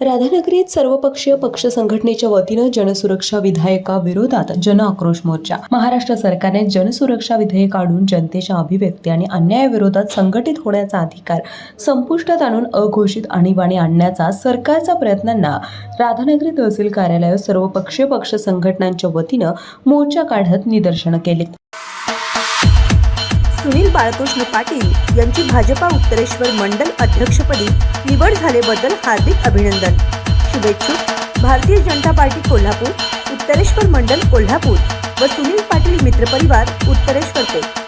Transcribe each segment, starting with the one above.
राधानगरीत सर्वपक्षीय पक्ष संघटनेच्या वतीनं जनसुरक्षा विधेयकाविरोधात जनआक्रोश मोर्चा. महाराष्ट्र सरकारने जनसुरक्षा विधेयक आणून जनतेच्या अभिव्यक्ती आणि अन्यायाविरोधात संघटित होण्याचा अधिकार संपुष्टात आणून अघोषित आणीबाणी आणण्याचा सरकारचा प्रयत्नांना राधानगरी तहसील कार्यालयात सर्वपक्षीय पक्ष संघटनांच्या वतीनं मोर्चा काढत निदर्शनं केली. सुनील बाळकृष्ण पाटील यांची भाजपा उत्तरेश्वर मंडल अध्यक्षपदी निवड झाल्याबद्दल हार्दिक अभिनंदन. शुभेच्छुक भारतीय जनता पार्टी कोल्हापूर, उत्तरेश्वर मंडल कोल्हापूर व सुनील पाटील मित्रपरिवार उत्तरेश्वर पेठ.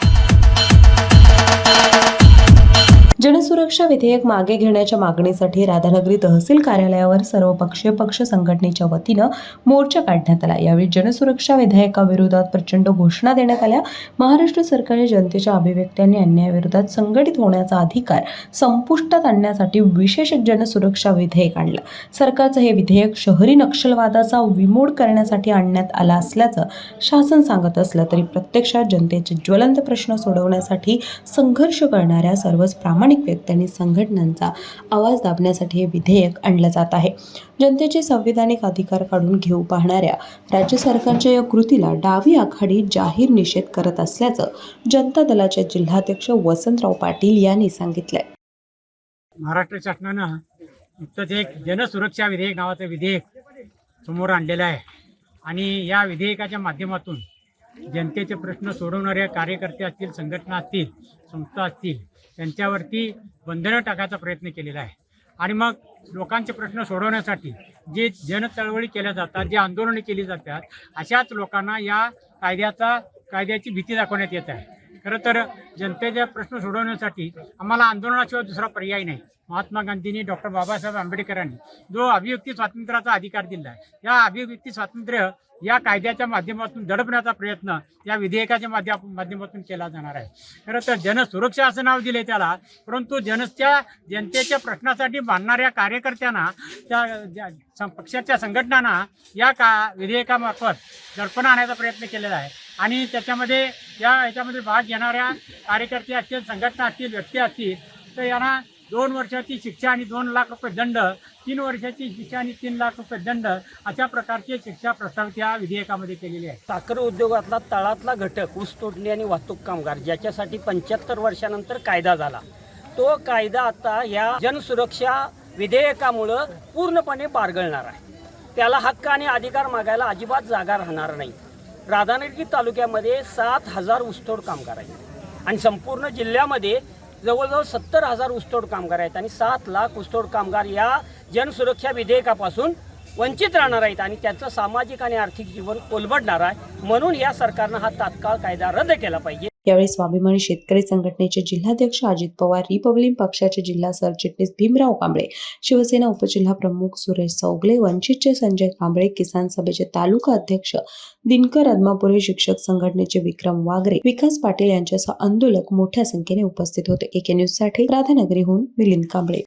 जनसुरक्षा विधेयक मागे घेण्याच्या मागणीसाठी राधानगरी तहसील कार्यालयावर सर्वपक्षीय पक्ष संघटनेच्या वतीनं मोर्चा काढण्यात आला. यावेळी जनसुरक्षा विधेयकाविरोधात प्रचंड घोषणा देण्यात आल्या. महाराष्ट्र सरकारने जनतेच्या अभिव्यक्ती आणि अन्यायाविरोधात संघटित होण्याचा अधिकार संपुष्टात आणण्यासाठी विशेष जनसुरक्षा विधेयक आणलं. सरकारचं हे विधेयक शहरी नक्षलवादाचा विमोड करण्यासाठी आणण्यात आला असल्याचं शासन सांगत असलं तरी प्रत्यक्षात जनतेचे ज्वलंत प्रश्न सोडवण्यासाठी संघर्ष करणाऱ्या सर्वच प्रामाणिक व्यक्ती संघटनांचा आवाज दाबण्यासाठी हे विधेयक आणलं जात आहे. जनतेचे संविधानिक अधिकार काढून घेऊ पाहणाऱ्या राज्य सरकारच्या या कृतीला डावी आघाडी जाहीर निषेध करत असल्याचं जनता दलाचे जिल्हाध्यक्ष वसंतराव पाटील यांनी सांगितलंय. महाराष्ट्र शासनानं नुकतंच एक जनसुरक्षा विधेयक नावाचं विधेयक समोर आणलेलं आहे आणि या विधेयकाच्या माध्यमातून जनतेचे प्रश्न सोडवणाऱ्या कार्यकर्ते असतील, संघटना असतील, संस्था असतील, त्यांच्यावरती बंधनं टाकायचा प्रयत्न केलेला आहे. आणि मग लोकांचे प्रश्न सोडवण्यासाठी जे जनचळवळी केल्या जातात, जे आंदोलने केली जातात, अशाच लोकांना या कायद्याची भीती दाखवण्यात येत आहे. खरं तर जनतेचे प्रश्न सोडवण्यासाठी आम्हाला आंदोलनाशिवाय दुसरा पर्याय नाही. महात्मा गांधींनी, डॉक्टर बाबासाहेब आंबेडकरांनी जो अभिव्यक्ती स्वातंत्र्याचा अधिकार दिला आहे, या अभिव्यक्ती स्वातंत्र्य या कायद्याच्या माध्यमातून दडपण्याचा प्रयत्न या विधेयकाच्या माध्यमातून केला जाणार आहे. खरं तर जनसुरक्षा असं नाव दिले त्याला, परंतु जनतेच्या प्रश्नासाठी बांधणाऱ्या कार्यकर्त्यांना, त्या पक्षाच्या संघटनांना या विधेयकामार्फत दडपण आणण्याचा प्रयत्न केलेला आहे. आणि याच्यामध्ये भाग घेणाऱ्या कार्यकर्ते असतील, संघटना असतील, व्यक्ती असतील, तर यांना 2 वर्षाची शिक्षा आणि 2 लाख रुपये दंड, 3 वर्षाची शिक्षा आणि 3 लाख रुपये दंड अशा प्रकारची शिक्षा प्रस्तावित या विधेयकामध्ये केलेली आहे. साखर उद्योगातला तळातला घटक ऊस तोडणी आणि वाहतूक कामगार, ज्याच्यासाठी 75 वर्षानंतर कायदा झाला, तो कायदा आता या जनसुरक्षा विधेयकामुळं पूर्णपणे बारगळणार आहे. त्याला हक्क आणि अधिकार मागायला अजिबात जागा राहणार नाही. राधानगरी तालुक्यामध्ये 7,000 ऊसतोड कामगार आहेत आणि संपूर्ण जिल्ह्यामध्ये जवळजवळ 70,000 ऊसतोड कामगार आहेत आणि 7 लाख ऊसतोड कामगार या जनसुरक्षा विधेयकापासून वंचित राहणार आहेत आणि त्याचं सामाजिक आणि आर्थिक जीवन कोलमडणार आहे. म्हणून या सरकारनं हा तात्काळ कायदा रद्द केला पाहिजे. यावेळी स्वाभिमानी शेतकरी संघटनेचे जिल्हाध्यक्ष अजित पवार, रिपब्लिक पक्षाचे जिल्हा सरचिटणीस भीमराव कांबळे, शिवसेना उपजिल्हा प्रमुख सुरेश चौगले, वंचितचे संजय कांबळे, किसान सभेचे तालुका अध्यक्ष दिनकर अदमापुरे, शिक्षक संघटनेचे विक्रम वागरे, विकास पाटील यांच्यासह आंदोलक मोठ्या संख्येने उपस्थित होते. AK न्यूज साठी राधानगरीहून मिलिंद कांबळे.